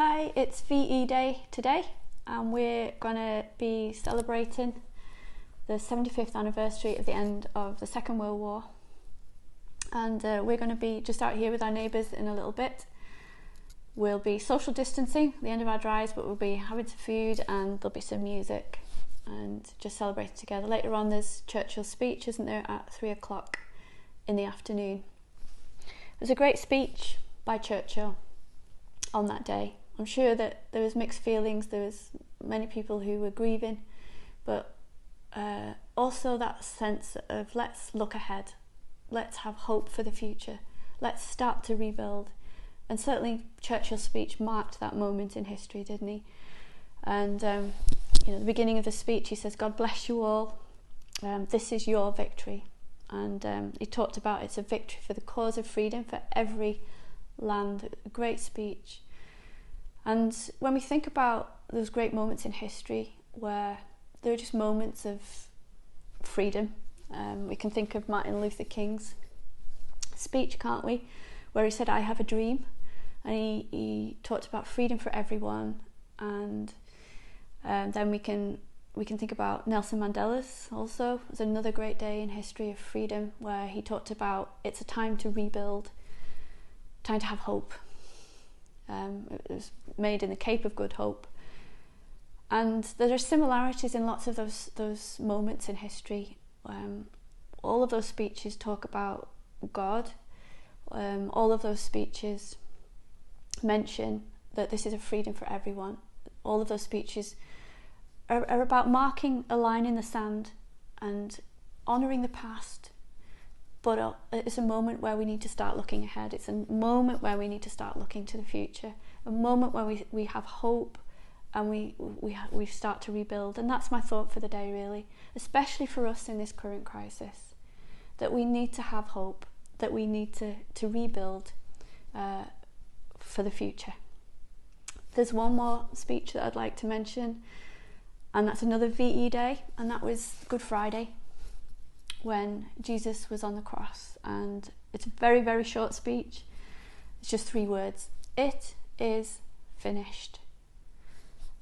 Hi, it's VE Day today, and we're going to be celebrating the 75th anniversary of the end of the Second World War. And we're going to be just out here with our neighbours in a little bit. We'll be social distancing at the end of our drives, but we'll be having some food and there'll be some music and just celebrating together. Later on there's Churchill Speech, isn't there, at 3 o'clock in the afternoon. There's a great speech by Churchill on that day. I'm sure that there was mixed feelings, there was many people who were grieving, but also that sense of let's look ahead, let's have hope for the future, let's start to rebuild. And certainly Churchill's speech marked that moment in history, didn't he? And at the beginning of the speech he says, God bless you all, this is your victory. And he talked about it's a victory for the cause of freedom for every land. A great speech. And when we think about those great moments in history where there are just moments of freedom, we can think of Martin Luther King's speech, can't we? Where he said, I have a dream. And he talked about freedom for everyone. And then we can think about Nelson Mandela's also. It was another great day in history of freedom where he talked about it's a time to rebuild, time to have hope. It was made in the Cape of Good Hope. And there are similarities in lots of those moments in history. All of those speeches talk about God. All of those speeches mention that this is a freedom for everyone. All of those speeches are about marking a line in the sand and honouring the past. But it's a moment where we need to start looking ahead. It's a moment where we need to start looking to the future. A moment where we have hope and we start to rebuild. And that's my thought for the day, really. Especially for us in this current crisis. That we need to have hope. That we need to rebuild for the future. There's one more speech that I'd like to mention. And that's another VE Day. And that was Good Friday, when Jesus was on the cross. And it's a very, very short speech. It's just 3 words. It is finished.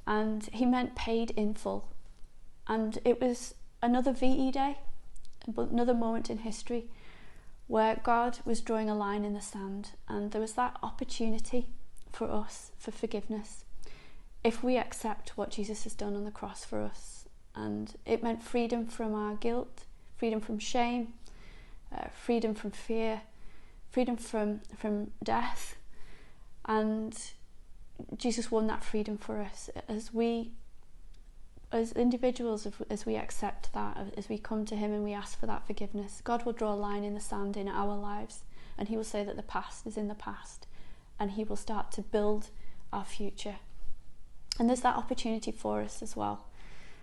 And he meant paid in full. And it was another VE Day, another moment in history where God was drawing a line in the sand, and there was that opportunity for us for forgiveness if we accept what Jesus has done on the cross for us. And it meant freedom from our guilt, freedom from shame, freedom from fear, freedom from death. And Jesus won that freedom for us. As individuals, as we accept that, as we come to him and we ask for that forgiveness, God will draw a line in the sand in our lives, and he will say that the past is in the past, and he will start to build our future. And there's that opportunity for us as well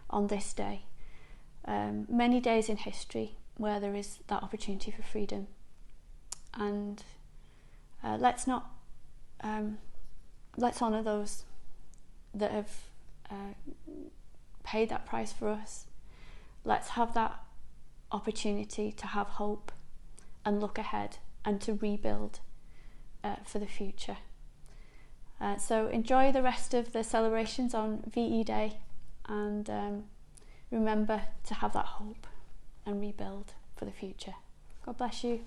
on this day. Many days in history where there is that opportunity for freedom, and let's honour those that have paid that price for us. Let's have that opportunity to have hope and look ahead and to rebuild for the future. So enjoy the rest of the celebrations on VE Day, and remember to have that hope and rebuild for the future. God bless you.